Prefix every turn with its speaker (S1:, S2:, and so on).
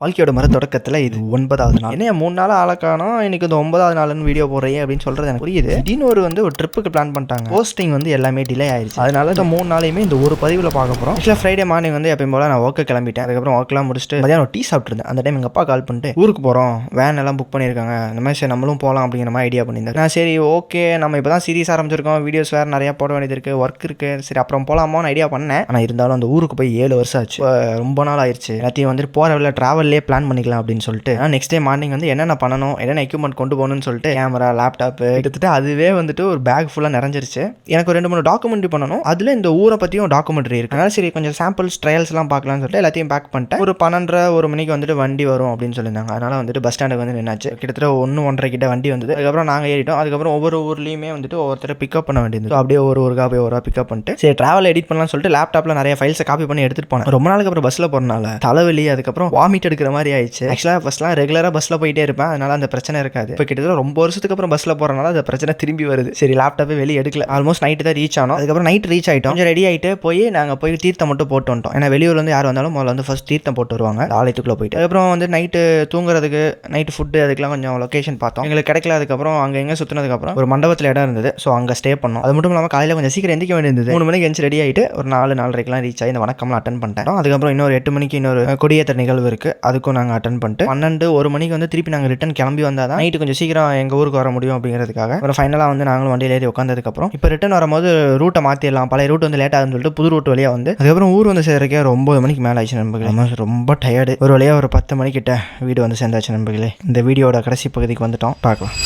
S1: வாழ்க்கையோட தொடக்கத்தில் இது 9வது நாள். என்ன 3 நாள் ஆளக்கானோம், இன்னைக்கு இந்த 9வது நாள்னு வீடியோ போடுறீங்க அப்படின்னு சொல்கிறது எனக்கு புரியுது. திடீர்னு ஒரு ட்ரிப்புக்கு பிளான் பண்ணிட்டாங்க. போஸ்டிங் எல்லாமே டிலே ஆயிடுச்சு. அதனால இந்த 3 நாளையுமே இந்த ஒரு பதிவில் பார்க்க போகிறோம். ஆக்சுவலாக ஃப்ரைடே மார்னிங் எப்பயும் போல நான் ஒர்க்கு கிளம்பிட்டேன். அதுக்கப்புறம் ஒர்க்லாம் முடிச்சுட்டு மதியானம் டீ சாப்பிட்டுருந்தேன். அந்த டைம் எங்கள் அப்பா கால் பண்ணிட்டு ஊருக்கு போகிறோம், வேன் எல்லாம் புக் பண்ணியிருக்காங்க, இந்த மாதிரி சரி நம்மளும் போகலாம் அப்படிங்கிற மாதிரி ஐடியா பண்ணியிருந்தேன். நான் சரி ஓகே, நம்ம இப்போ தான் சீரியஸ் ஆரம்பிச்சிருக்கோம், வீடியோஸ் வேறு நிறையா போட வேண்டியது இருக்குது, ஒர்க் இருக்குது, சரி அப்புறம் போகலாமான்னு ஐடியா பண்ணேன். ஆனால் இருந்தாலும் அந்த ஊருக்கு போய் 7 வருஷம் ஆச்சு, ரொம்ப நாள் ஆயிடுச்சு. எல்லாத்தையும் போகிற வழியில் ட்ராவல்லே பிளான் பண்ணிக்கலாம் அப்படின்னு சொல்லிட்டு நெக்ஸ்ட் டே மார்னிங் என்னென்ன பண்ணணும், என்னென்ன எக்யூப்மெண்ட் கொண்டு போகணும்னு சொல்லிட்டு கேமரா, லேப்டாப் எடுத்துட்டு அதுவே ஒரு பேக் ஃபுல்லாக நிறைஞ்சிருச்சு. எனக்கு 2-3 டாக்குமெண்ட்ரி பண்ணணும். அதில் இந்த ஊரை பற்றியும் டாக்குமெண்ட்ரி இருக்கு. அதனால சரி கொஞ்சம் சாம்பிள்ஸ் ட்ரையல்ஸ்லாம் பார்க்கலாம்னு சொல்லிட்டு எல்லாத்தையும் பேக் பண்ணிட்டேன். ஒரு 12:30 மணிக்கு வண்டி வரும் அப்படின்னு சொல்லியிருந்தாங்க. அதனால பஸ் ஸ்டாண்டுக்கு நின்னாச்சு. கிட்டத்தட்ட 1-1:30 கிட்ட வண்டி வந்தது. அதுக்கப்புறம் நாங்கள் ஏறிட்டோம். அதுக்கப்புறம் ஒவ்வொரு ஊர்லேயுமே ஒவ்வொருத்தரை பிக்கப் பண்ண வேண்டியது. அப்படியே ஒரு ஊராக பிக்கப் பண்ணிட்டு சரி ட்ராவல் எடிட் பண்ணலாம்னு சொல்லிட்டு லேப்டாப்பில் நிறைய ஃபைல்ஸை காப்பி பண்ணி எடுத்துகிட்டு போனேன். ரொம்ப நாளுக்கு அப்புறம் பஸ்ஸில் போகிறனால தலைவலி, அதுக்கப்புறம் வாமிட் எடுக்கிற மாதிரி ஆயிடுச்சு. ஆக்சுவலாக ஃபஸ்ட்லாம் ரெகுலராக பஸ்ஸில் போயிட்டே இருப்பேன், அதனால அந்த பிரச்சனை இருக்காது. இப்போ கிட்டத்தட்ட ரொம்ப வருஷத்துக்கு அப்புறம் பஸ்ஸில் போகிறனால அந்த பிரச்சனை திரும்பி வருது. சரி லேப்டாப்பே வெளியே எடுக்கல. ஆல்மோஸ்ட் நைட்டு தான் ரீச் ஆனோம். அதுக்கப்புறம் நைட் ரீச் ஆகிட்டோம். கொஞ்சம் ரெடி ஆகிட்டு நாங்கள் போய் தீர்த்தம் மட்டும் போட்டு வந்துட்டோம். ஏன்னா வெளியூர்லேருந்து யார் வந்தாலும் முதல்ல ஃபர்ஸ்ட் தீர்த்தம் போட்டு வருவாங்க ஆலயத்துக்குள்ளே போயிட்டு. அதுக்கப்புறம் நைட்டு தூங்குறதுக்கு நைட்டு ஃபுட்டு அதுக்கெல்லாம் கொஞ்சம் லொக்கேஷன் பார்த்தோம். எங்களுக்கு கிடைக்கல. அதுக்கப்புறம் அங்கே எங்கே சுற்றினதுக்கப்புறம் ஒரு மண்டபத்தில் இடம் இருந்தது, ஸோ அங்கே ஸ்டே பண்ணோம். அது மட்டும் இல்லாமல் காலையில் கொஞ்சம் சீக்கிரம் எந்திக்க வேண்டியது. 3 மணிக்கு எந்திச்சு ரெடி ஆகிட்டு ஒரு 4-4:30 ரீச் ஆகி இந்த வணக்கம்லாம் அட்டன் பண்ணிட்டோம். அதுக்கப்புறம் இன்னொரு 8 மணிக்கு இன்னொரு கொடியேற்ற நிகழ்வு இருக்குது, அதுக்கும் நாங்கள் அட்டன் பண்ணிட்டு 12-1 மணிக்கு திருப்பி நாங்கள் ரிட்டன் கிளம்பி வந்தால் தான் நைட்டு கொஞ்சம் சீக்கிரம் எங்கள் ஊருக்கு வர முடியும் அப்படிங்கிறதுக்காக அப்புறம் ஃபைனலாக நாங்களும் வண்டியில் ஏறி உட்காந்ததுக்கப்புறம் இப்போ ரிட்டன் வரும்போது ரூட்டை மாற்றிடலாம், பழைய ரூட் லேட் ஆகுதுன்னு சொல்லிட்டு புது ரூட் வழியாக அதுக்கப்புறம் ஊர் சேர்றக்கே ஒரு 9 மணிக்கு மேலே ஆயிடுச்சு நண்பர்களே. ரொம்ப டயர்டு. ஒரு வழியாக ஒரு 10 மணிக்கிட்ட வீடு சேர்ந்தாச்சு நண்பர்களே. இந்த வீடியோட கடைசி பகுதிக்கு வந்துட்டோம், பார்க்கலாம்.